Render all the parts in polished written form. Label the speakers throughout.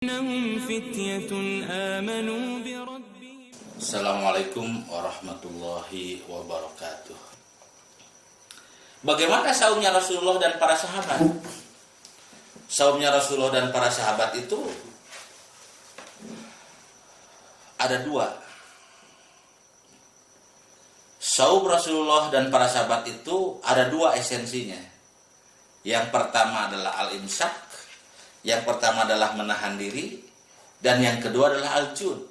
Speaker 1: Assalamualaikum warahmatullahi wabarakatuh. Bagaimana saumnya Rasulullah dan para sahabat? Saumnya Rasulullah dan para sahabat itu ada dua. Saum Rasulullah dan para sahabat itu ada dua esensinya. Yang pertama adalah al-imsak, yang pertama adalah menahan diri, dan yang kedua adalah al-jud,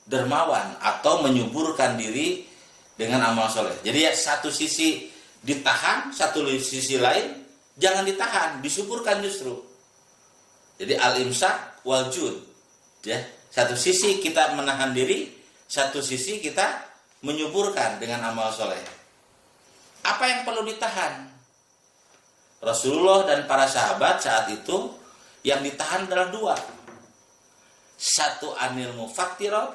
Speaker 1: dermawan atau menyuburkan diri dengan amal soleh. Jadi ya, satu sisi ditahan, satu sisi lain jangan ditahan, disuburkan justru. Jadi al-imsak wal-jud, ya, satu sisi kita menahan diri, satu sisi kita menyuburkan dengan amal soleh. Apa yang perlu ditahan? Rasulullah dan para sahabat saat itu yang ditahan adalah dua. Satu anil mufattirat,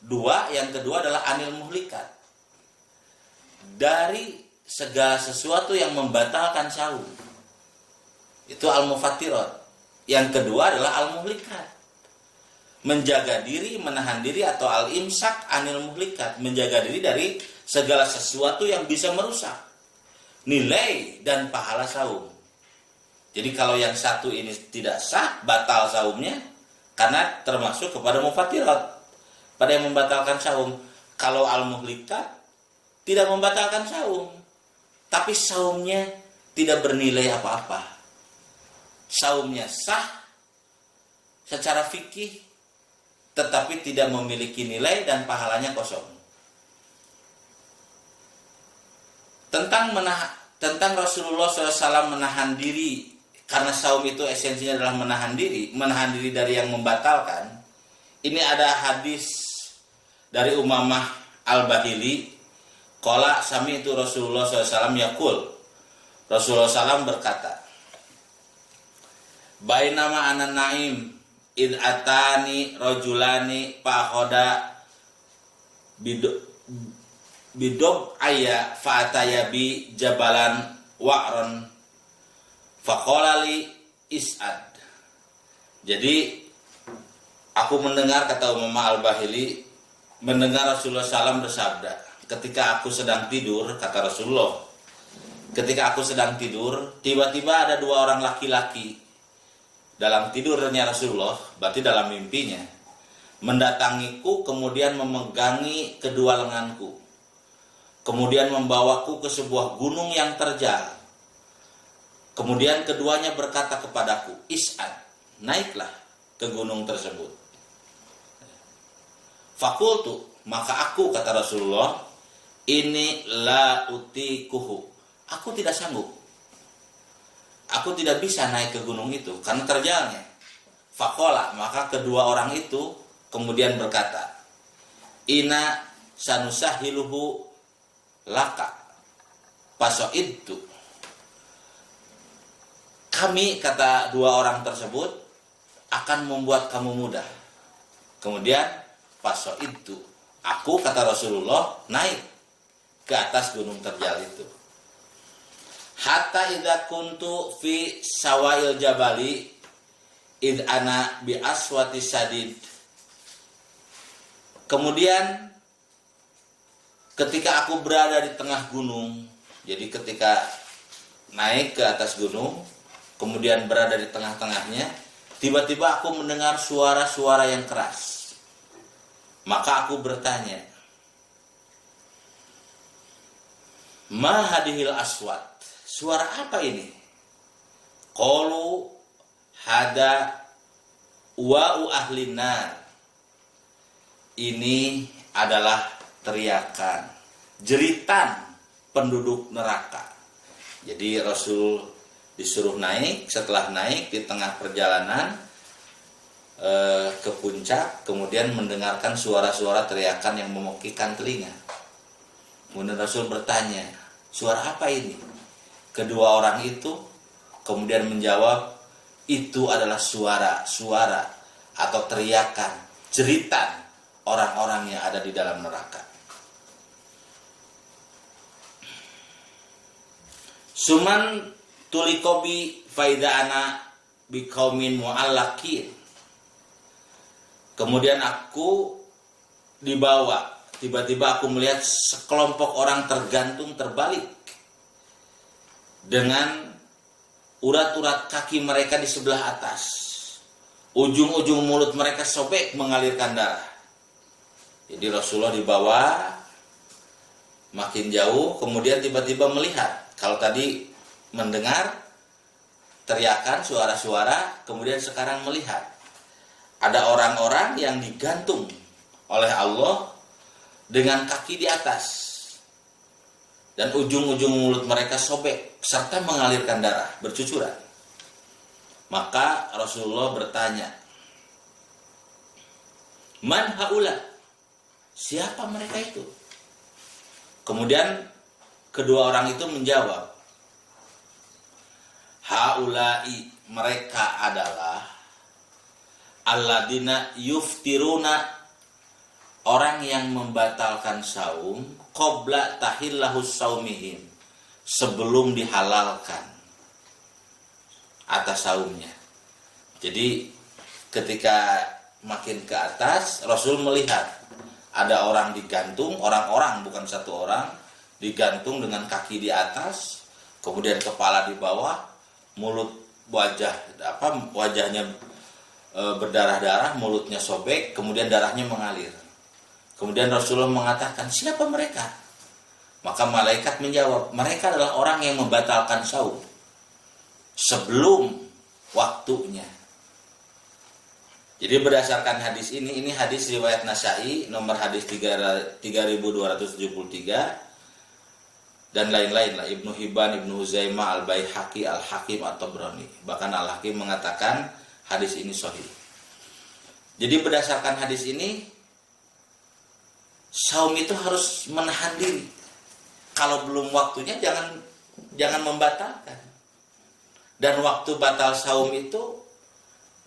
Speaker 1: dua yang kedua adalah anil muhlikat. Dari segala sesuatu yang membatalkan saum. Itu al-mufattirat. Yang kedua adalah al-muhlikat. Menjaga diri, menahan diri atau al-imsak anil muhlikat. Menjaga diri dari segala sesuatu yang bisa merusak nilai dan pahala saum. Jadi kalau yang satu ini tidak sah, batal saumnya, karena termasuk kepada mufattirat, pada yang membatalkan saum. Kalau al-muhlikat tidak membatalkan saum, tapi saumnya tidak bernilai apa-apa. Saumnya sah secara fikih, tetapi tidak memiliki nilai dan pahalanya kosong. Tentang Rasulullah SAW menahan diri, karena saum itu esensinya adalah menahan diri dari yang membatalkan. Ini ada hadis dari Umamah Al-Bahili, qala sami'tu Rasulullah SAW yaqul. Rasulullah SAW berkata, bainama ana naim id atani rajulani faqada bidob ayya fa'ataya bi jabalan wa'ron faqolali is'ad. Jadi aku mendengar, kata Umamah Al-Bahili, mendengar Rasulullah SAW bersabda, ketika aku sedang tidur, kata Rasulullah, ketika aku sedang tidur, tiba-tiba ada dua orang laki-laki dalam tidurnya Rasulullah, berarti dalam mimpinya, mendatangiku, kemudian memegangi kedua lenganku, kemudian membawaku ke sebuah gunung yang terjal. Kemudian keduanya berkata kepadaku, is'ad, naiklah ke gunung tersebut. Fakultu, maka aku, kata Rasulullah, ini la utikuhu, aku tidak sanggup, aku tidak bisa naik ke gunung itu karena terjalnya. Fakola, maka kedua orang itu kemudian berkata, ina sanusahiluhu laka pasoidtu, kami, kata dua orang tersebut, akan membuat kamu mudah. Kemudian pasoidtu, aku, kata Rasulullah, naik ke atas gunung terjal itu. Hatta idza kuntu fi sawail jabali id ana bi aswati sadid. Kemudian ketika aku berada di tengah gunung, jadi ketika naik ke atas gunung, kemudian berada di tengah-tengahnya, tiba-tiba aku mendengar suara-suara yang keras. Maka aku bertanya, ma hadhil aswat, suara apa ini? Qalu hada wa'u ahlin nar, ini adalah teriakan, jeritan penduduk neraka. Jadi Rasul disuruh naik, setelah naik di tengah perjalanan ke puncak, kemudian mendengarkan suara-suara teriakan yang memekikkan telinga. Kemudian Rasul bertanya, suara apa ini? Kedua orang itu kemudian menjawab, itu adalah suara-suara atau teriakan, jeritan orang-orang yang ada di dalam neraka. Suman tulikobi faida ana biqaumin mu'allakin. Kemudian aku dibawa. Tiba-tiba aku melihat sekelompok orang tergantung terbalik dengan urat-urat kaki mereka di sebelah atas. Ujung-ujung mulut mereka sobek mengalirkan darah. Jadi Rasulullah dibawa makin jauh, kemudian tiba-tiba melihat. Kalau tadi mendengar teriakan, suara-suara, kemudian sekarang melihat. Ada orang-orang yang digantung oleh Allah dengan kaki di atas. Dan ujung-ujung mulut mereka sobek serta mengalirkan darah, bercucuran. Maka Rasulullah bertanya, "Man haula?" Siapa mereka itu? Kemudian kedua orang itu menjawab, "Haula'i, mereka adalah alladina yuftiruna, orang yang membatalkan saum qabla tahillahus saumihim, sebelum dihalalkan atas saumnya." Jadi ketika makin ke atas, Rasul melihat ada orang digantung, orang-orang bukan satu orang, digantung dengan kaki di atas, kemudian kepala di bawah, mulut wajahnya berdarah-darah, mulutnya sobek, kemudian darahnya mengalir. Kemudian Rasulullah mengatakan, "Siapa mereka?" Maka malaikat menjawab, "Mereka adalah orang yang membatalkan saum sebelum waktunya." Jadi berdasarkan hadis ini hadis riwayat Nasa'i, nomor hadis 3273 dan lain-lain lah, Ibnu Hibban, Ibnu Huzaimah, Al-Baihaqi, Al-Hakim atau Tabrani. Bahkan Al-Hakim mengatakan hadis ini sahih. Jadi berdasarkan hadis ini, saum itu harus menahan diri. Kalau belum waktunya jangan membatalkan. Dan waktu batal saum itu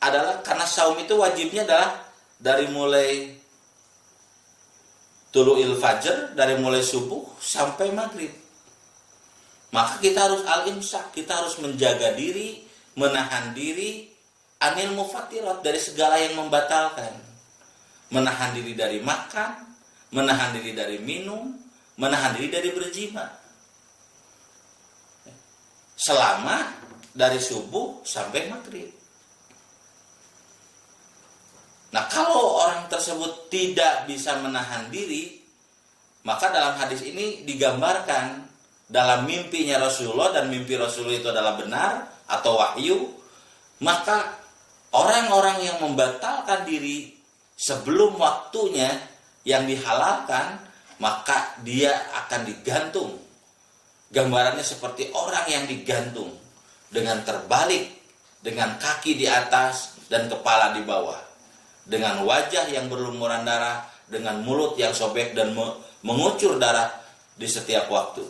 Speaker 1: adalah karena saum itu wajibnya adalah dari mulai tulu'il fajr, dari mulai subuh sampai maghrib. Maka kita harus al-imsak, kita harus menjaga diri, menahan diri anil mufattirat, dari segala yang membatalkan. Menahan diri dari makan, menahan diri dari minum, menahan diri dari berjima. Selama dari subuh sampai maghrib. Nah, kalau orang tersebut tidak bisa menahan diri, maka dalam hadis ini digambarkan dalam mimpinya Rasulullah, dan mimpi Rasulullah itu adalah benar atau wahyu, maka orang-orang yang membatalkan diri sebelum waktunya yang dihalalkan, maka dia akan digantung. Gambarannya seperti orang yang digantung dengan terbalik, dengan kaki di atas dan kepala di bawah, dengan wajah yang berlumuran darah, dengan mulut yang sobek dan mengucur darah di setiap waktu.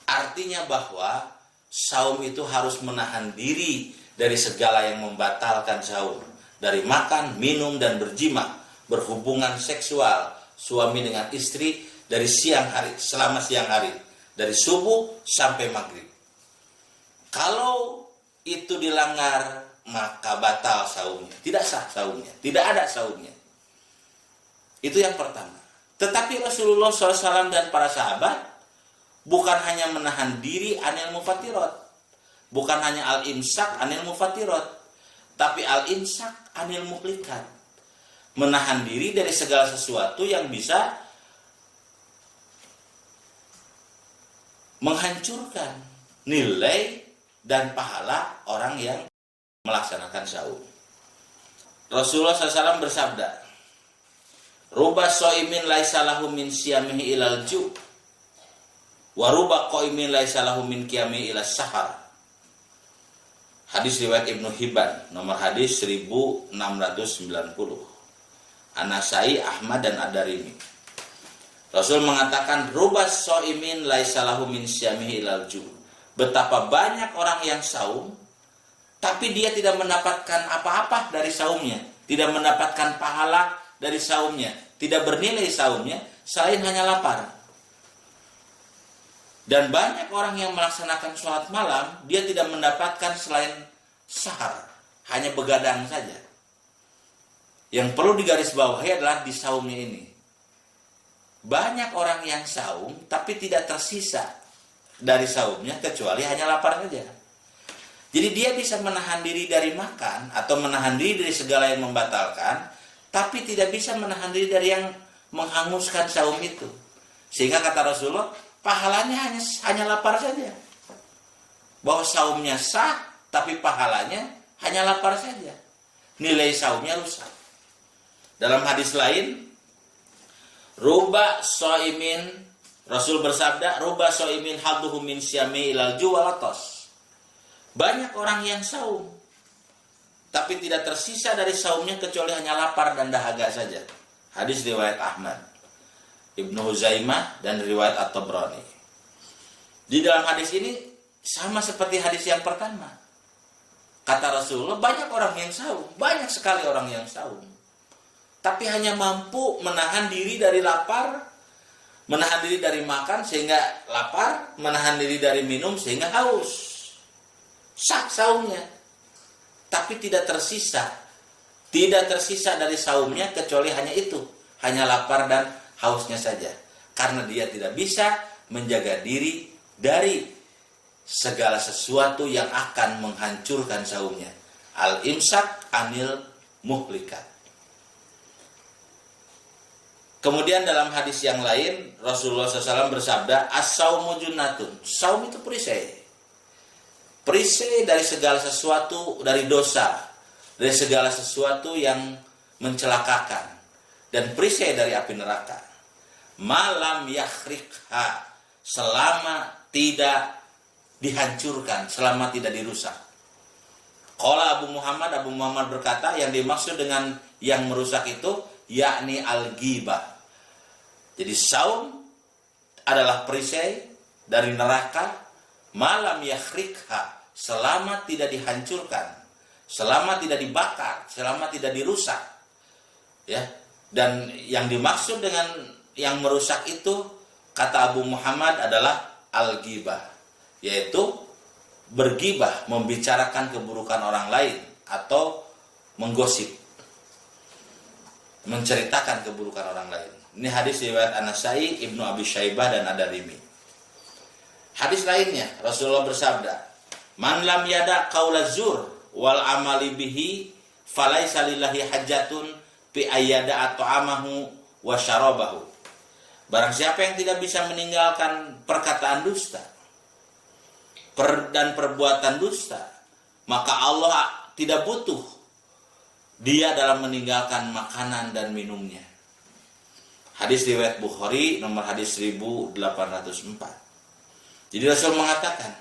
Speaker 1: Artinya bahwa saum itu harus menahan diri dari segala yang membatalkan saum, dari makan, minum, dan berjima, berhubungan seksual suami dengan istri dari siang hari, selama siang hari, dari subuh sampai maghrib. Kalau itu dilanggar, maka batal saumnya, tidak sah saumnya, tidak ada saumnya. Itu yang pertama. Tetapi Rasulullah SAW dan para sahabat bukan hanya menahan diri anil mufattirat, bukan hanya al-imsak anil mufattirat, tapi al-imsak anil muhlikat, menahan diri dari segala sesuatu yang bisa menghancurkan nilai dan pahala orang yang melaksanakan saum. Rasulullah SAW bersabda, "Ruba shaimin laisa lahu min siyamihi ilal ju' wa ruba qaimin laisa lahu min qiyamihi ilas sahar." Hadis riwayat Ibnu Hibban, nomor hadis 1690. An-Nasai, Ahmad dan Ad-Darimi. Rasul mengatakan, "Ruba shaimin laisa lahu min siyamihi ilal ju'." Betapa banyak orang yang saum tapi dia tidak mendapatkan apa-apa dari saumnya, tidak mendapatkan pahala dari saumnya, tidak bernilai saumnya selain hanya lapar. Dan banyak orang yang melaksanakan sholat malam, dia tidak mendapatkan selain sahar, hanya begadang saja. Yang perlu digarisbawahi adalah di saumnya ini. Banyak orang yang saum tapi tidak tersisa dari saumnya kecuali hanya lapar saja. Jadi dia bisa menahan diri dari makan atau menahan diri dari segala yang membatalkan, tapi tidak bisa menahan diri dari yang menghanguskan saum itu. Sehingga kata Rasulullah, pahalanya hanya lapar saja. Bahwa saumnya sah, tapi pahalanya hanya lapar saja. Nilai saumnya rusak. Dalam hadis lain, ruba so'imin, Rasul bersabda, ruba so'imin haduhu min syami ilal juwalatos. Banyak orang yang saum, tapi tidak tersisa dari saumnya kecuali hanya lapar dan dahaga saja. Hadis riwayat Ahmad, Ibnu Huzaimah, dan riwayat At-Tabrani. Di dalam hadis ini sama seperti hadis yang pertama. Kata Rasulullah, banyak orang yang saum, banyak sekali orang yang saum, tapi hanya mampu menahan diri dari lapar, menahan diri dari makan sehingga lapar, menahan diri dari minum sehingga haus. Sah saumnya, tapi tidak tersisa dari saumnya kecuali hanya itu, hanya lapar dan hausnya saja. Karena dia tidak bisa menjaga diri dari segala sesuatu yang akan menghancurkan saumnya. Al-imsak anil muhlikat. Kemudian dalam hadis yang lain, Rasulullah SAW bersabda, as-saumu junnatun. Saum itu perisai. Perisai dari segala sesuatu, dari dosa, dari segala sesuatu yang mencelakakan, dan perisai dari api neraka. Malam yakhrikha, selama tidak dihancurkan, selama tidak dirusak. Qala Abu Muhammad berkata, yang dimaksud dengan yang merusak itu yakni al-ghibah. Jadi saum adalah perisai dari neraka, malam yakhrikha, selama tidak dihancurkan, selama tidak dibakar, selama tidak dirusak. Ya. Dan yang dimaksud dengan yang merusak itu, kata Abu Muhammad, adalah al-ghibah, yaitu bergibah, membicarakan keburukan orang lain, atau menggosip, menceritakan keburukan orang lain. Ini hadis riwayat An-Nasai, Ibnu Abi Syaibah, dan Ad-Darimi. Hadis lainnya, Rasulullah bersabda, man lam yada qaula zur wal amali bihi falaisa lillahi hajatun fi ayyada at'amahu wa syarabahu. Barang siapa yang tidak bisa meninggalkan perkataan dusta dan perbuatan dusta, maka Allah tidak butuh dia dalam meninggalkan makanan dan minumnya. Hadis riwayat Bukhari nomor hadis 1804. Jadi Rasul mengatakan,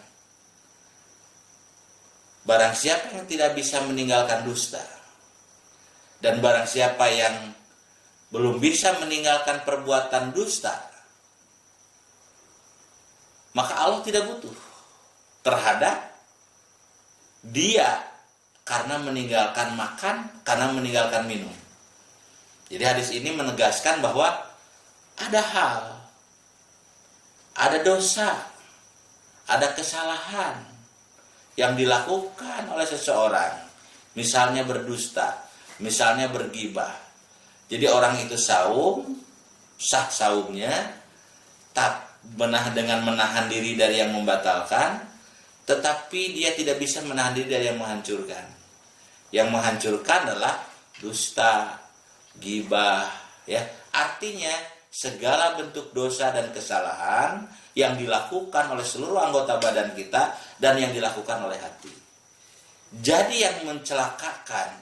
Speaker 1: barang siapa yang tidak bisa meninggalkan dusta, dan barang siapa yang belum bisa meninggalkan perbuatan dusta, maka Allah tidak butuh terhadap dia karena meninggalkan makan, karena meninggalkan minum. Jadi hadis ini menegaskan bahwa ada hal, ada dosa, ada kesalahan yang dilakukan oleh seseorang, misalnya berdusta, misalnya bergibah. Jadi orang itu saum, sah saumnya, dengan menahan diri dari yang membatalkan, tetapi dia tidak bisa menahan diri dari yang menghancurkan. Yang menghancurkan adalah dusta, gibah, ya. Artinya segala bentuk dosa dan kesalahan yang dilakukan oleh seluruh anggota badan kita dan yang dilakukan oleh hati. Jadi yang mencelakakan,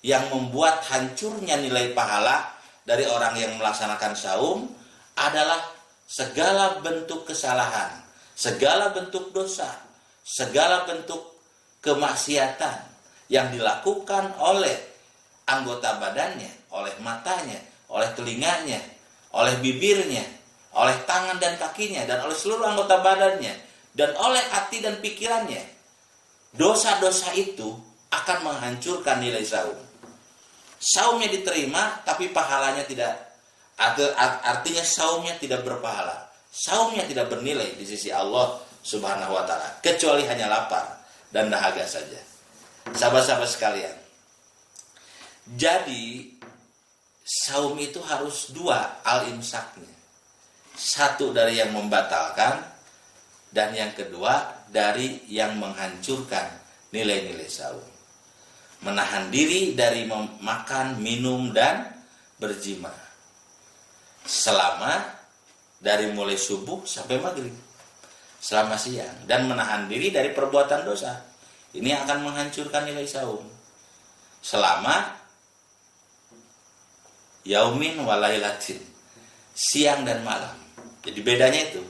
Speaker 1: yang membuat hancurnya nilai pahala dari orang yang melaksanakan saum adalah segala bentuk kesalahan, segala bentuk dosa, segala bentuk kemaksiatan yang dilakukan oleh anggota badannya, oleh matanya, oleh telinganya, oleh bibirnya, oleh tangan dan kakinya, dan oleh seluruh anggota badannya, dan oleh hati dan pikirannya. Dosa-dosa itu akan menghancurkan nilai saum. Saumnya diterima, tapi pahalanya tidak. Artinya saumnya tidak berpahala. Saumnya tidak bernilai di sisi Allah Subhanahu wa ta'ala, kecuali hanya lapar dan dahaga saja. Sahabat-sahabat sekalian, Jadi saum itu harus dua al-imsaknya. Satu dari yang membatalkan, dan yang kedua dari yang menghancurkan nilai-nilai saum. Menahan diri dari makan, minum, dan berjima selama dari mulai subuh sampai maghrib, selama siang, dan menahan diri dari perbuatan dosa. Ini akan menghancurkan nilai saum selama yaumin walailatin, siang dan malam. Jadi bedanya itu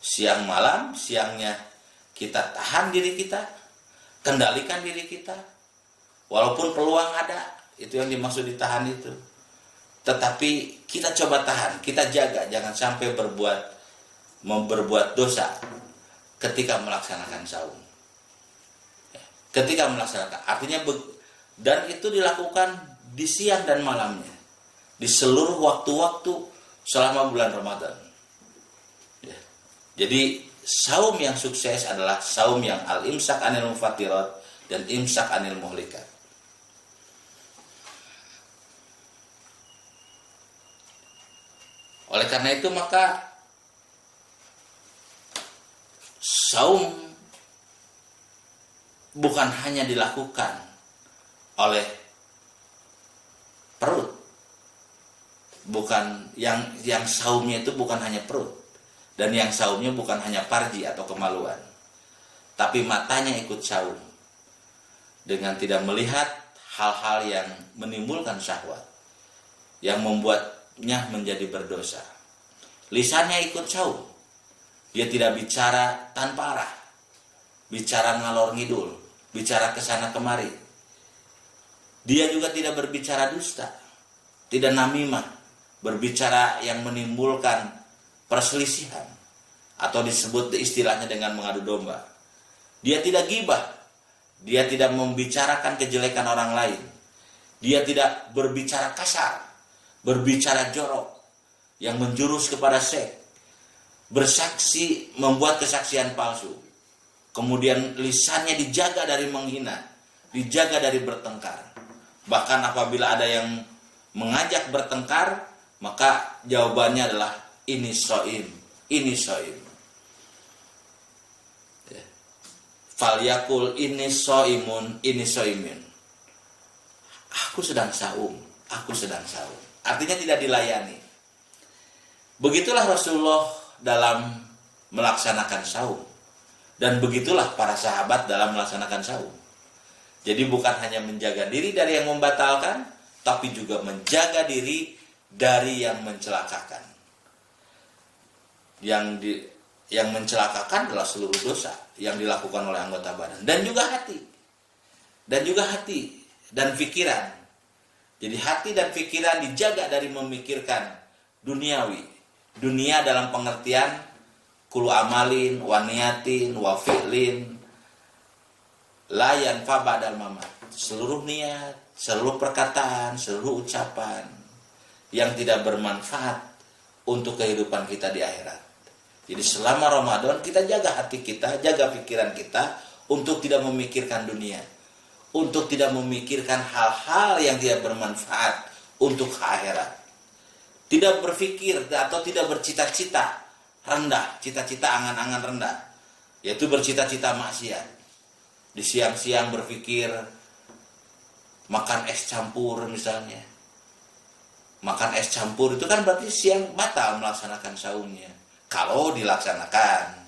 Speaker 1: siang malam. Siangnya kita tahan diri kita, kendalikan diri kita, walaupun peluang ada, itu yang dimaksud ditahan itu. Tetapi kita coba tahan, kita jaga, jangan sampai berbuat dosa ketika melaksanakan saum. Ketika melaksanakan, artinya dan itu dilakukan di siang dan malamnya, di seluruh waktu-waktu selama bulan Ramadan. Ya. Jadi saum yang sukses adalah saum yang al-imsak anil mufatirat dan imsak anil muhlikat. Oleh karena itu maka saum bukan hanya dilakukan oleh perut. Bukan yang saumnya itu bukan hanya perut, dan yang saumnya bukan hanya parji atau kemaluan. Tapi matanya ikut saum dengan tidak melihat hal-hal yang menimbulkan syahwat, yang membuatnya menjadi berdosa. Lisannya ikut saum. Dia tidak bicara tanpa arah, bicara ngalor ngidul, bicara kesana kemari. Dia juga tidak berbicara dusta, tidak namimah, berbicara yang menimbulkan perselisihan, atau disebut istilahnya dengan mengadu domba. Dia tidak gibah, dia tidak membicarakan kejelekan orang lain, dia tidak berbicara kasar, berbicara jorok yang menjurus kepada seks, bersaksi, membuat kesaksian palsu. Kemudian lisannya dijaga dari menghina, dijaga dari bertengkar. Bahkan apabila ada yang mengajak bertengkar, maka jawabannya adalah ini soim, ini soim. Falyakul ini soimun, ini soimin. Aku sedang saum, aku sedang saum. Artinya tidak dilayani. Begitulah Rasulullah dalam melaksanakan saum. Dan begitulah para sahabat dalam melaksanakan saum. Jadi bukan hanya menjaga diri dari yang membatalkan, tapi juga menjaga diri dari yang mencelakakan. Yang mencelakakan adalah seluruh dosa yang dilakukan oleh anggota badan. Dan juga hati. Dan juga hati dan pikiran. Jadi hati dan pikiran dijaga dari memikirkan duniawi. Dunia dalam pengertian kulu amalin, waniatin, wafi'lin, layan fabadal mamat. Seluruh niat, seluruh perkataan, seluruh ucapan yang tidak bermanfaat untuk kehidupan kita di akhirat. Jadi selama Ramadan kita jaga hati kita, jaga pikiran kita untuk tidak memikirkan dunia, untuk tidak memikirkan hal-hal yang tidak bermanfaat untuk akhirat. Tidak berpikir atau tidak bercita-cita rendah, cita-cita angan-angan rendah, yaitu bercita-cita maksiat. Di siang-siang berpikir makan es campur misalnya. Makan es campur itu kan berarti siang batal melaksanakan saumnya. Kalau dilaksanakan.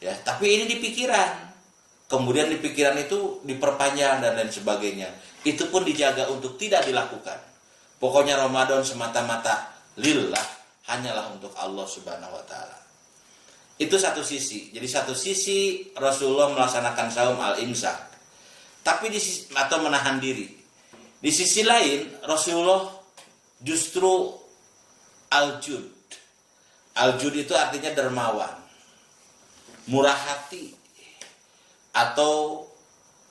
Speaker 1: Ya, tapi ini di pikiran. Kemudian di pikiran itu diperpanjang dan lain sebagainya. Itu pun dijaga untuk tidak dilakukan. Pokoknya Ramadan semata-mata lillah, hanyalah untuk Allah Subhanahu wa taala. Itu satu sisi. Jadi satu sisi Rasulullah melaksanakan saum al-imsak. Tapi atau menahan diri. Di sisi lain Rasulullah justru al-jud. Al-jud itu artinya dermawan, murah hati, atau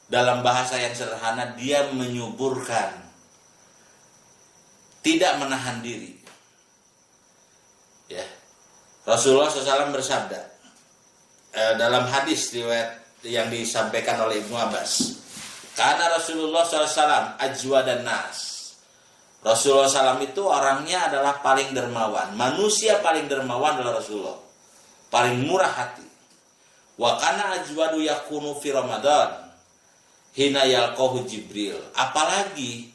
Speaker 1: dalam bahasa yang sederhana dia menyuburkan, tidak menahan diri. Ya, Rasulullah SAW bersabda dalam hadis riwayat yang disampaikan oleh Ibnu Abbas, Karena Rasulullah SAW ajwa dan nas. Rasulullah SAW itu orangnya adalah paling dermawan. Manusia paling dermawan adalah Rasulullah. Paling murah hati. Wa kana ajwadu yakunu fi Ramadan hina yalqahu Jibril. Apalagi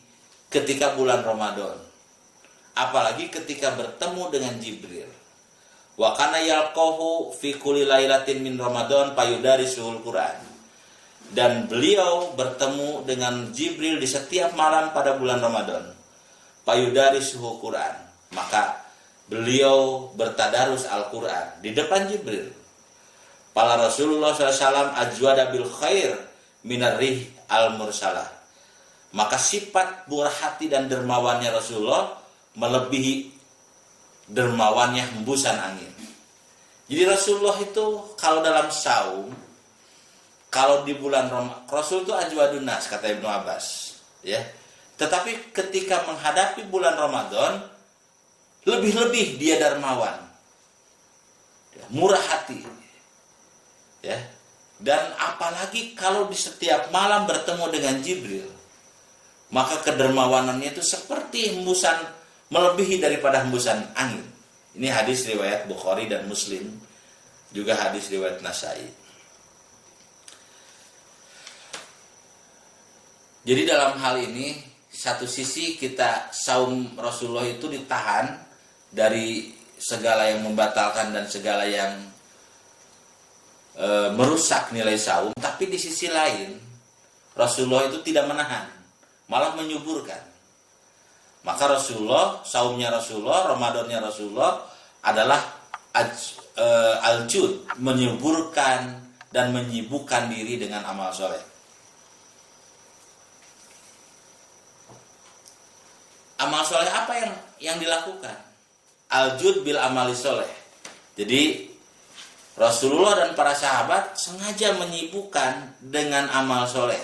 Speaker 1: ketika bulan Ramadan. Apalagi ketika bertemu dengan Jibril. Wa kana yalqahu fi kulli lailatin min Ramadan fayudarisuhul Quran. Dan beliau bertemu dengan Jibril di setiap malam pada bulan Ramadan. Fayudarisuhul Quran. Maka beliau bertadarus Al-Quran di depan Jibril. Pala Rasulullah SAW ajwada bil khair minar rih al-mursalah. Maka sifat murah hati dan dermawannya Rasulullah melebihi dermawannya hembusan angin. Jadi Rasulullah itu kalau dalam saum, kalau di bulan Ramadan, Rasul itu ajwadun nas, kata Ibnu Abbas, ya. Tetapi ketika menghadapi bulan Ramadan, lebih-lebih dia dermawan, ya, murah hati, ya. Dan apalagi kalau di setiap malam bertemu dengan Jibril, maka kedermawanannya itu seperti hembusan, melebihi daripada hembusan angin. Ini hadis riwayat Bukhari dan Muslim, juga hadis riwayat Nasai. Jadi dalam hal ini, satu sisi kita saum Rasulullah itu ditahan dari segala yang membatalkan dan segala yang merusak nilai saum. Tapi di sisi lain, Rasulullah itu tidak menahan, malah menyuburkan. Maka Rasulullah, saumnya Rasulullah, Ramadannya Rasulullah adalah al-jud, menyuburkan dan menyibukkan diri dengan amal soleh. Amal soleh apa yang dilakukan? Al-jud bil amali soleh. Jadi Rasulullah dan para sahabat sengaja menyibukkan dengan amal soleh.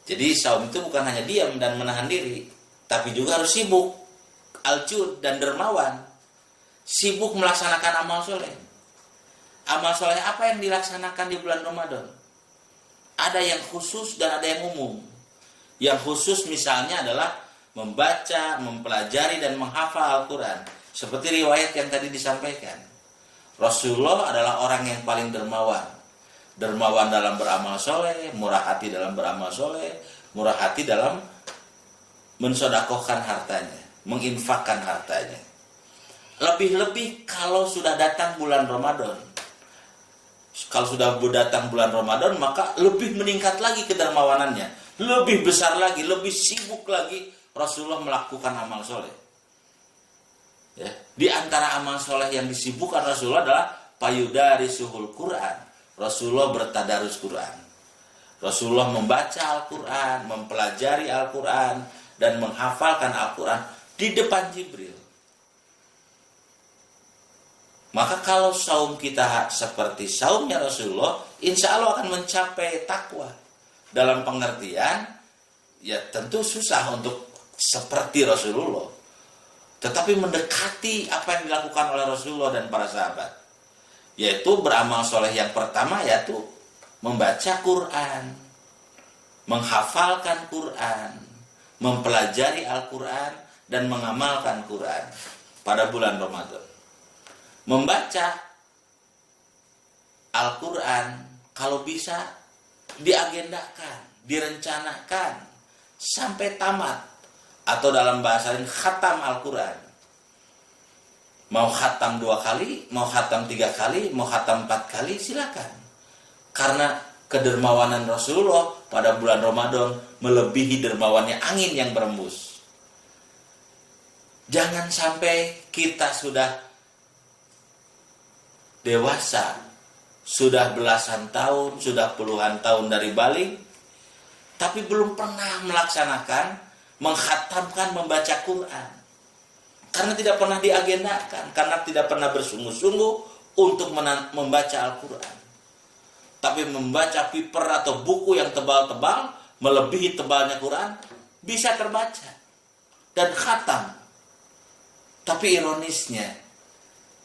Speaker 1: Jadi saum itu bukan hanya diam dan menahan diri, tapi juga harus sibuk, al-jud dan dermawan, sibuk melaksanakan amal soleh. Amal soleh apa yang dilaksanakan di bulan Ramadan? Ada yang khusus dan ada yang umum. Yang khusus misalnya adalah membaca, mempelajari dan menghafal Al-Quran. Seperti riwayat yang tadi disampaikan, Rasulullah adalah orang yang paling dermawan. Dermawan dalam beramal soleh, murah hati dalam beramal soleh, murah hati dalam mensodakohkan hartanya, menginfakkan hartanya. Lebih-lebih kalau sudah datang bulan Ramadan. Kalau sudah datang bulan Ramadan, maka lebih meningkat lagi kedermawanannya, lebih besar lagi, lebih sibuk lagi Rasulullah melakukan amal soleh. Ya. Di antara amal soleh yang disibukkan Rasulullah adalah payudarisuhul Quran. Rasulullah bertadarus Quran. Rasulullah membaca Al-Quran, mempelajari Al-Quran, dan menghafalkan Al-Quran di depan Jibril. Maka kalau saum kita seperti saumnya Rasulullah, insya Allah akan mencapai takwa. Dalam pengertian, ya tentu susah untuk seperti Rasulullah, tetapi mendekati apa yang dilakukan oleh Rasulullah dan para sahabat, yaitu beramal soleh yang pertama, yaitu membaca Quran, menghafalkan Quran, mempelajari Al-Quran, dan mengamalkan Quran pada bulan Ramadan. Membaca Al-Quran kalau bisa diagendakan, direncanakan sampai tamat, atau dalam bahasa lain khatam Al-Quran. Mau khatam 2 kali, mau khatam 3 kali, mau khatam 4 kali, silakan. Karena kedermawanan Rasulullah pada bulan Ramadan melebihi dermawannya angin yang berembus. Jangan sampai kita sudah dewasa, sudah belasan tahun, sudah puluhan tahun dari balik, tapi belum pernah melaksanakan, menghatamkan membaca Quran. Karena tidak pernah diagendakan, karena tidak pernah bersungguh-sungguh untuk membaca Al-Quran. Tapi membaca paper atau buku yang tebal-tebal, melebihi tebalnya Quran, bisa terbaca dan khatam. Tapi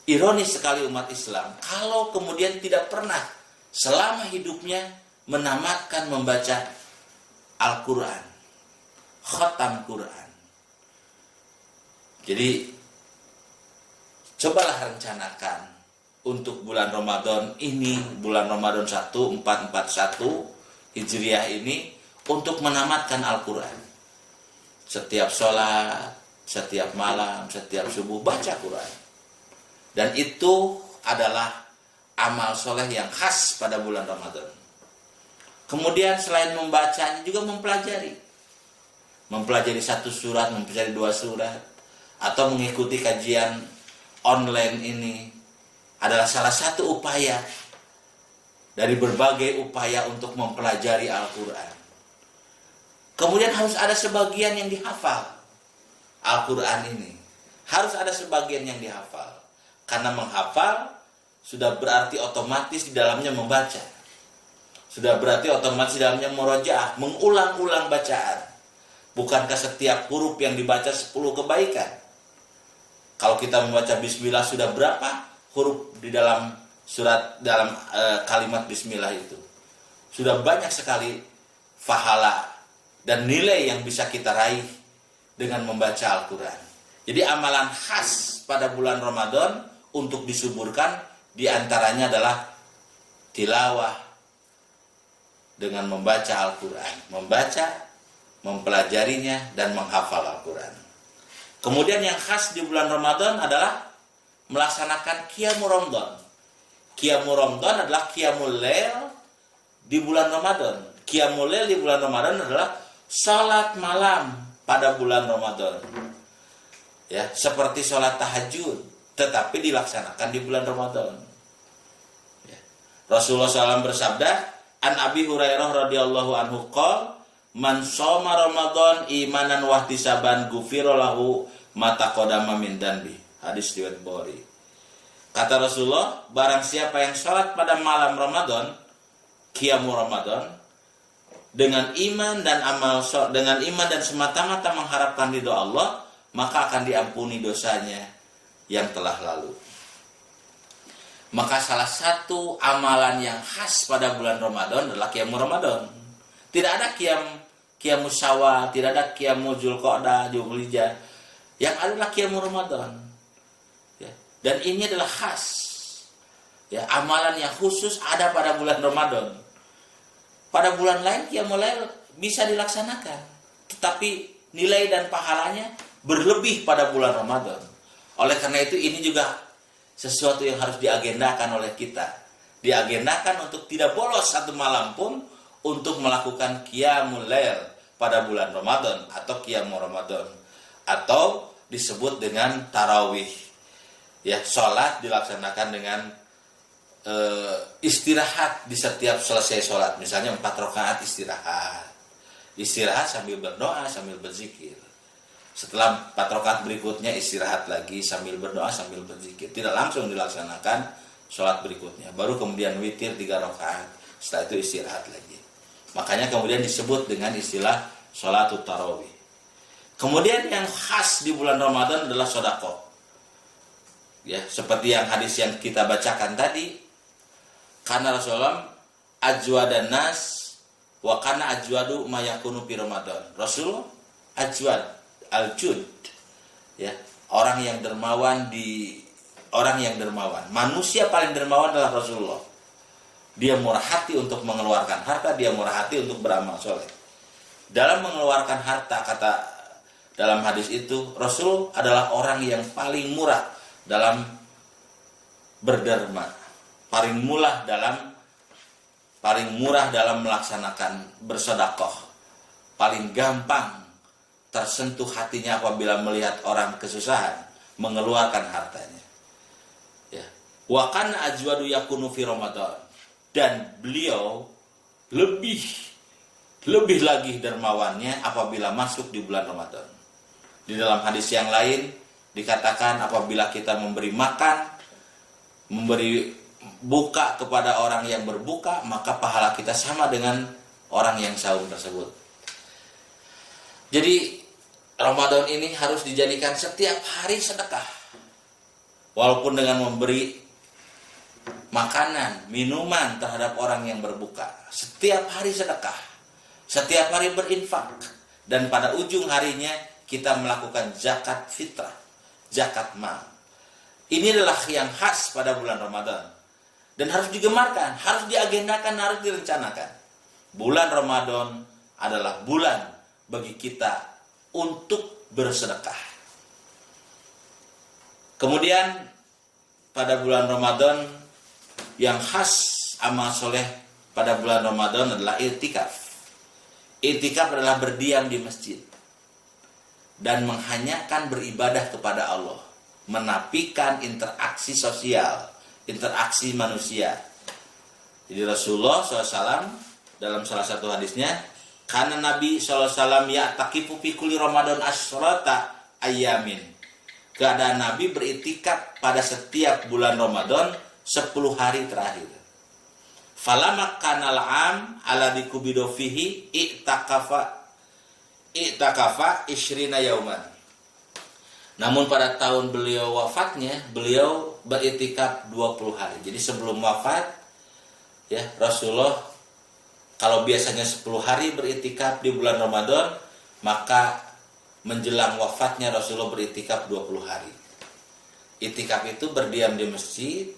Speaker 1: ironis sekali umat Islam, kalau kemudian tidak pernah selama hidupnya menamatkan membaca Al-Quran, khatam Quran. Jadi cobalah rencanakan untuk bulan Ramadan ini, bulan Ramadan 1441 Hijriah ini, untuk menamatkan Al-Quran. Setiap sholat, setiap malam, setiap subuh baca Quran. Dan itu adalah amal soleh yang khas pada bulan Ramadan. Kemudian selain membacanya juga mempelajari. Mempelajari satu surat, mempelajari 2 surat, atau mengikuti kajian online ini adalah salah satu upaya dari berbagai upaya untuk mempelajari Al-Quran. Kemudian harus ada sebagian yang dihafal Al-Quran ini. Harus ada sebagian yang dihafal. Karena menghafal sudah berarti otomatis di dalamnya membaca. Sudah berarti otomatis di dalamnya murojaah, mengulang-ulang bacaan. Bukankah setiap huruf yang dibaca 10 kebaikan? Kalau kita membaca bismillah, sudah berapa huruf di dalam surat, dalam kalimat bismillah itu? Sudah banyak sekali pahala dan nilai yang bisa kita raih dengan membaca Al-Quran. Jadi amalan khas pada bulan Ramadan untuk disuburkan diantaranya adalah tilawah dengan membaca Al-Quran. Membaca, mempelajarinya, dan menghafal Al-Quran. Kemudian yang khas di bulan Ramadan adalah melaksanakan Qiyamul Ramadan. Qiyamul Ramadan adalah Qiyamul Lail di bulan Ramadan. Qiyamul Lail di bulan Ramadan adalah salat malam pada bulan Ramadan. Ya, seperti salat tahajud, tetapi dilaksanakan di bulan Ramadan. Ya. Rasulullah SAW bersabda, An Abi Hurairah radhiyallahu anhu qol, man shoma Ramadan imanan wa ihtisaban ghufira lahu ma taqaddama min danbi. Hadis riwayat Bukhari. Kata Rasulullah, barang siapa yang salat pada malam Ramadan, Qiyamul Ramadan, dengan iman dan semata-mata mengharapkan ridho Allah, maka akan diampuni dosanya yang telah lalu. Maka salah satu amalan yang khas pada bulan Ramadan adalah Qiyamul Ramadan. Tidak ada Qiyamul Syawal, tidak ada Qiyamul Dzulqa'dah, Dzulhijjah. Yang adalah Qiyamul Ramadan. Ya. Dan ini adalah khas. Ya, amalan yang khusus ada pada bulan Ramadan. Pada bulan lain Qiyamul Lail bisa dilaksanakan, tetapi nilai dan pahalanya berlebih pada bulan Ramadan. Oleh karena itu ini juga sesuatu yang harus diagendakan oleh kita. Diagendakan untuk tidak bolos satu malam pun untuk melakukan Qiyamul Lail pada bulan Ramadan atau Qiyamul Ramadan, atau disebut dengan tarawih. Ya, sholat dilaksanakan dengan istirahat di setiap selesai sholat. Misalnya 4 rakaat istirahat sambil berdoa, sambil berzikir. Setelah 4 rakaat berikutnya istirahat lagi sambil berdoa, sambil berzikir. Tidak langsung dilaksanakan sholat berikutnya. Baru kemudian witir 3 rakaat. Setelah itu istirahat lagi. Makanya kemudian disebut dengan istilah sholatut tarawih. Kemudian yang khas di bulan Ramadan adalah sedekah. Ya, seperti yang hadis yang kita bacakan tadi, karena Rasulullah ajwadan nas wa kana ajwadu ma yakunu fi Ramadan. Rasul ajwad, al-jud, ya, orang yang dermawan. Manusia paling dermawan adalah Rasulullah. Dia murah hati untuk mengeluarkan harta, dia murah hati untuk beramal soleh. Dalam mengeluarkan harta, kata dalam hadis itu, Rasul adalah orang yang paling murah dalam berderma, paling murah dalam melaksanakan bersedekah, paling gampang tersentuh hatinya apabila melihat orang kesusahan, mengeluarkan hartanya. Ya. Wa kana ajwadu yakunu fi Ramadan, dan beliau lebih lagi dermawannya apabila masuk di bulan Ramadan. Di dalam hadis yang lain dikatakan apabila kita memberi makan, memberi buka kepada orang yang berbuka, maka pahala kita sama dengan orang yang sahur tersebut. Jadi Ramadan ini harus dijadikan setiap hari sedekah. Walaupun dengan memberi makanan, minuman terhadap orang yang berbuka. Setiap hari sedekah, setiap hari berinfak, dan pada ujung harinya kita melakukan zakat fitrah, zakat mal. Ini adalah yang khas pada bulan Ramadan dan harus digemarkan, harus diagendakan, harus direncanakan. Bulan Ramadan adalah bulan bagi kita untuk bersedekah. Kemudian pada bulan Ramadan yang khas amal soleh pada bulan Ramadan adalah i'tikaf. I'tikaf adalah berdiam di masjid dan menghanyakan beribadah kepada Allah, menafikan interaksi sosial, interaksi manusia. Jadi Rasulullah SAW dalam salah satu hadisnya, karena Nabi SAW ya'takifu fi kulli Ramadan asyrata ayyamin. Keadaan Nabi beritikaf pada setiap bulan Ramadan 10 hari terakhir. Falamak kanal am ala dikubido fihi i'takafa ishrina yauman. Namun pada tahun beliau wafatnya, beliau beritikaf 20 hari. Jadi sebelum wafat, ya, Rasulullah kalau biasanya 10 hari beritikaf di bulan Ramadan, maka menjelang wafatnya Rasulullah beritikaf 20 hari. Itikaf itu berdiam di masjid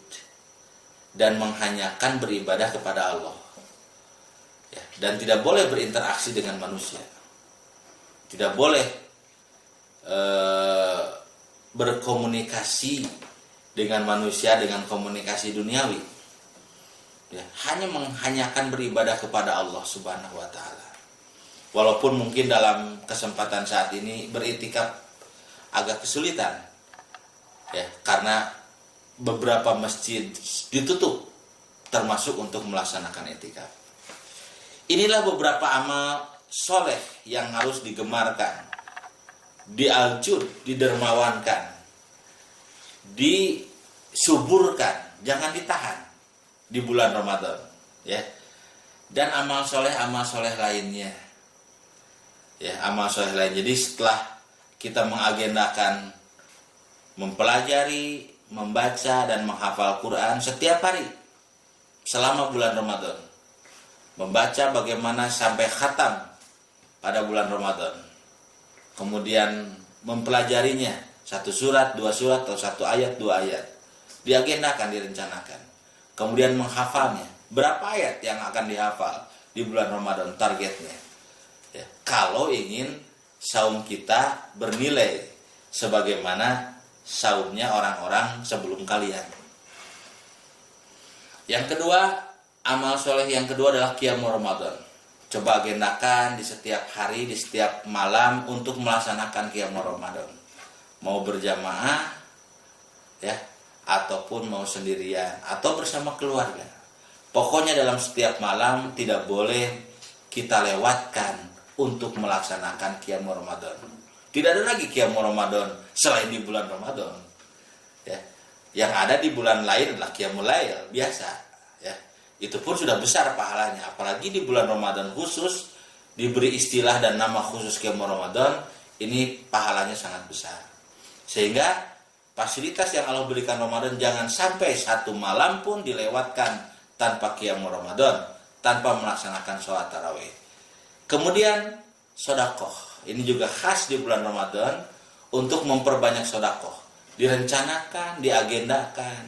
Speaker 1: dan menghanyakan beribadah kepada Allah, ya, dan tidak boleh berinteraksi dengan manusia, tidak boleh berkomunikasi dengan manusia dengan komunikasi duniawi, ya, hanya menghanyakan beribadah kepada Allah Subhanahu wa Ta'ala. Walaupun mungkin dalam kesempatan saat ini beritikaf agak kesulitan, ya, karena beberapa masjid ditutup termasuk untuk melaksanakan i'tikaf. Inilah beberapa amal soleh yang harus digemarkan, dialjur, didermawankan, disuburkan, jangan ditahan di bulan Ramadan, ya. Dan amal soleh lainnya, ya, amal soleh lain. Jadi setelah kita mengagendakan mempelajari, membaca dan menghafal Quran setiap hari selama bulan Ramadan, membaca bagaimana sampai khatam pada bulan Ramadan, kemudian mempelajarinya satu surat, dua surat, atau satu ayat, dua ayat, diagendakan, direncanakan, kemudian menghafalnya. Berapa ayat yang akan dihafal di bulan Ramadan targetnya, ya, kalau ingin saum kita bernilai sebagaimana saumnya orang-orang sebelum kalian. Yang kedua, amal soleh yang kedua adalah qiyamul Ramadan. Coba agendakan di setiap hari, di setiap malam untuk melaksanakan qiyamul Ramadan. Mau berjamaah, ya, ataupun mau sendirian atau bersama keluarga. Pokoknya dalam setiap malam tidak boleh kita lewatkan untuk melaksanakan qiyamul Ramadan. Tidak ada lagi qiyamul Ramadan selain di bulan Ramadan, ya. Yang ada di bulan lain adalah qiyamul lail biasa, ya. Itu pun sudah besar pahalanya, apalagi di bulan Ramadan khusus diberi istilah dan nama khusus qiyamul Ramadan, ini pahalanya sangat besar. Sehingga fasilitas yang Allah berikan Ramadan jangan sampai satu malam pun dilewatkan tanpa qiyamul Ramadan, tanpa melaksanakan sholat tarawih. Kemudian sedekah. Ini juga khas di bulan Ramadan untuk memperbanyak sedekah. Direncanakan, diagendakan,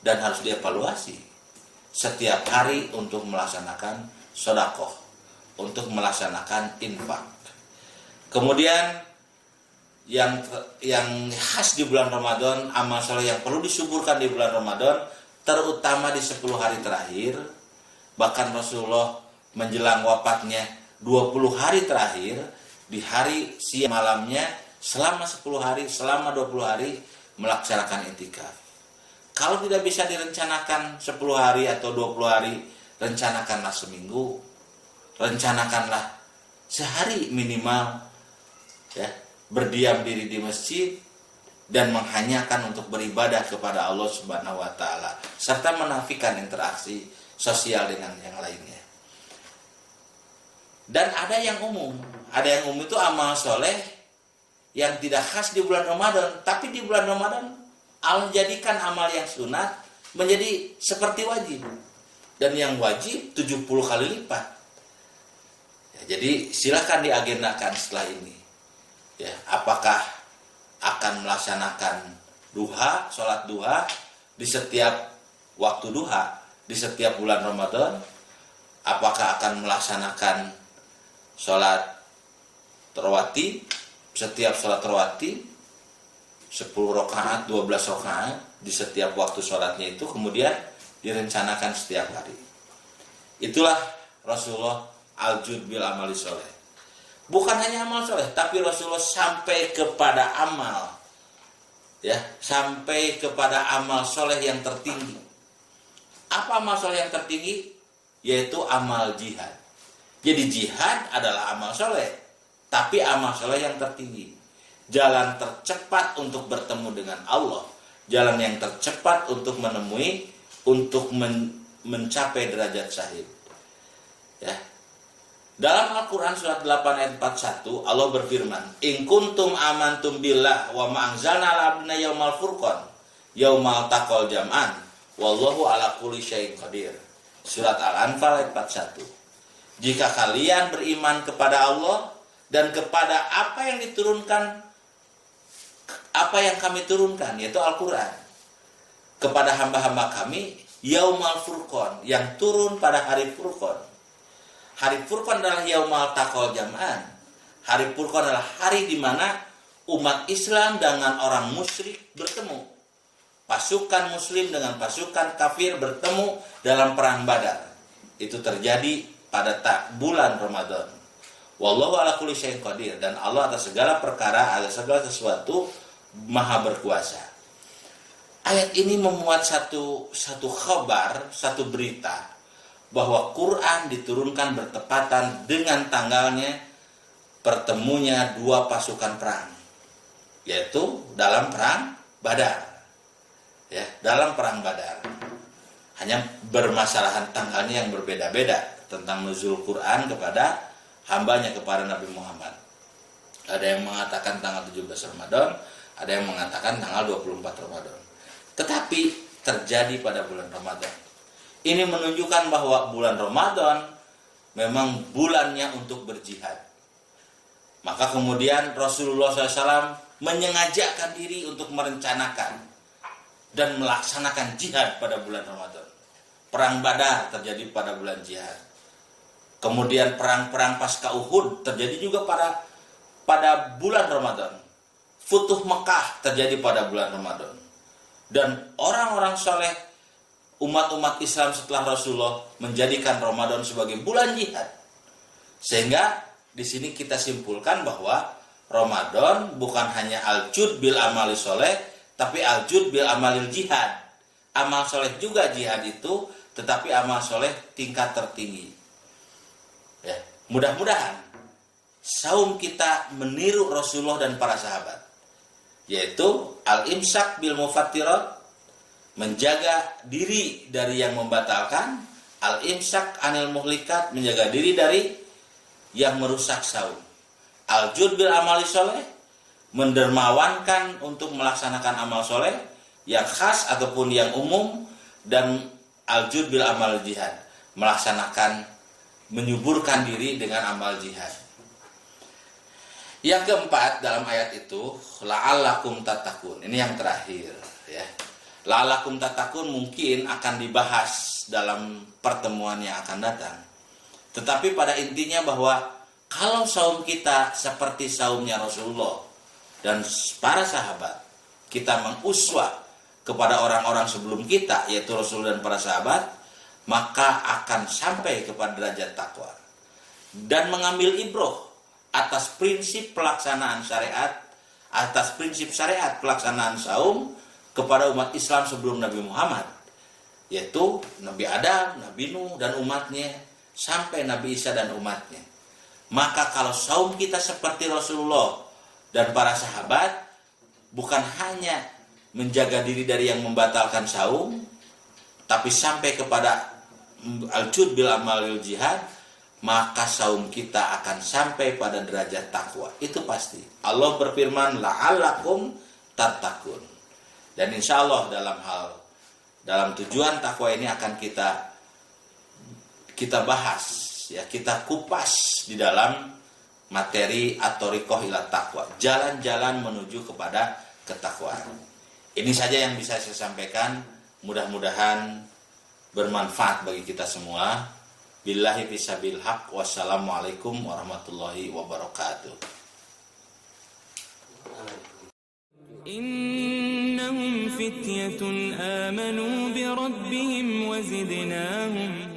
Speaker 1: dan harus dievaluasi setiap hari untuk melaksanakan sedekah, untuk melaksanakan infak. Kemudian yang khas di bulan Ramadan, amal soleh yang perlu disuburkan di bulan Ramadan, terutama di 10 hari terakhir, bahkan Rasulullah menjelang wafatnya 20 hari terakhir, di hari siang malamnya selama 10 hari, selama 20 hari melaksanakan i'tikaf. Kalau tidak bisa direncanakan 10 hari atau 20 hari, rencanakanlah seminggu, rencanakanlah sehari minimal, ya, berdiam diri di masjid dan menghanyakan untuk beribadah kepada Allah Subhanahu wa Ta'ala, serta menafikan interaksi sosial dengan yang lainnya. Dan ada yang umum itu amal soleh yang tidak khas di bulan Ramadan, tapi di bulan Ramadan Allah jadikan amal yang sunat menjadi seperti wajib. Dan yang wajib 70 kali lipat. Ya, jadi silakan diagendakan setelah ini. Ya, apakah akan melaksanakan duha, sholat duha di setiap waktu duha, di setiap bulan Ramadan? Apakah akan melaksanakan sholat tarawih, setiap sholat tarawih 10 rakaat, 12 rakaat di setiap waktu sholatnya itu kemudian direncanakan setiap hari. Itulah Rasulullah al-jud bil amali soleh. Bukan hanya amal soleh, tapi Rasulullah sampai kepada amal, ya, sampai kepada amal soleh yang tertinggi. Apa amal soleh yang tertinggi? Yaitu amal jihad. Jadi jihad adalah amal soleh, tapi amal soleh yang tertinggi. Jalan tercepat untuk bertemu dengan Allah, jalan yang tercepat untuk menemui, untuk mencapai derajat syahid. Ya. Dalam Al-Quran surat 8 ayat 41 Allah berfirman, In kuntum amantum billah wa ma'anzalna ala abdina yaumal furqan yaumal taqal jam'an wallahu ala kulli syai'in qadir. Surat Al-Anfal ayat 41. Jika kalian beriman kepada Allah dan kepada apa yang diturunkan, apa yang kami turunkan, yaitu Al-Quran, kepada hamba-hamba kami, Yaumal Furqan, yang turun pada hari Furqan. Hari Furqan adalah Yaumal Taqal Jam'an. Hari Furqan adalah hari di mana umat Islam dengan orang musyrik bertemu. Pasukan muslim dengan pasukan kafir bertemu dalam perang Badar. Itu terjadi pada bulan Ramadan. Wallahu ala kulli syai'in qadir, dan Allah atas segala perkara, atas segala sesuatu maha berkuasa. Ayat ini memuat satu khabar, satu berita bahwa Quran diturunkan bertepatan dengan tanggalnya pertemunya dua pasukan perang, yaitu dalam perang Badar. Ya, dalam perang Badar. Hanya bermasalahan tanggalnya yang berbeda-beda tentang nuzul Quran kepada hambanya, kepada Nabi Muhammad. Ada yang mengatakan tanggal 17 Ramadan, ada yang mengatakan tanggal 24 Ramadan. Tetapi terjadi pada bulan Ramadan. Ini menunjukkan bahwa bulan Ramadan memang bulannya untuk berjihad. Maka kemudian Rasulullah SAW menyengajakan diri untuk merencanakan dan melaksanakan jihad pada bulan Ramadan. Perang Badar terjadi pada bulan jihad. Kemudian perang-perang pasca Uhud terjadi juga pada bulan Ramadan. Futuh Mekah terjadi pada bulan Ramadan. Dan orang-orang soleh, umat-umat Islam setelah Rasulullah menjadikan Ramadan sebagai bulan jihad. Sehingga di sini kita simpulkan bahwa Ramadan bukan hanya al-jud bil amali soleh, tapi al-jud bil amalil jihad. Amal soleh juga jihad itu, tetapi amal soleh tingkat tertinggi. Ya, mudah-mudahan saum kita meniru Rasulullah dan para sahabat, yaitu al-imsak bil mufattirat, menjaga diri dari yang membatalkan, al-imsak anil muhlikat, menjaga diri dari yang merusak saum, al-jud bil amali soleh, mendermawankan untuk melaksanakan amal soleh yang khas ataupun yang umum, dan al-jud bil amal jihad, melaksanakan, menyuburkan diri dengan amal jihad. Yang keempat dalam ayat itu, la'allakum tattaqun. Ini yang terakhir, ya. La'allakum tattaqun mungkin akan dibahas dalam pertemuan yang akan datang. Tetapi pada intinya bahwa kalau saum kita seperti saumnya Rasulullah dan para sahabat, kita menguswah kepada orang-orang sebelum kita, yaitu Rasul dan para sahabat, maka akan sampai kepada derajat takwa dan mengambil ibroh atas prinsip pelaksanaan syariat, atas prinsip syariat pelaksanaan saum kepada umat Islam sebelum Nabi Muhammad, yaitu Nabi Adam, Nabi Nuh dan umatnya, sampai Nabi Isa dan umatnya. Maka kalau saum kita seperti Rasulullah dan para sahabat, bukan hanya menjaga diri dari yang membatalkan saum, tapi sampai kepada al-jud bil amalil jihad, maka saum kita akan sampai pada derajat takwa. Itu pasti. Allah berfirman, la'allakum tattaqun. Dan insya Allah dalam hal dalam tujuan takwa ini akan kita bahas, ya, kita kupas di dalam materi at-thariqah ila taqwa, jalan-jalan menuju kepada ketakwaan. Ini saja yang bisa saya sampaikan, mudah-mudahan bermanfaat bagi kita semua. Billahi fisabil haq. Wassalamualaikum warahmatullahi wabarakatuh.
Speaker 2: Innahum fityatun amanu bi rabbihim wa zidnahum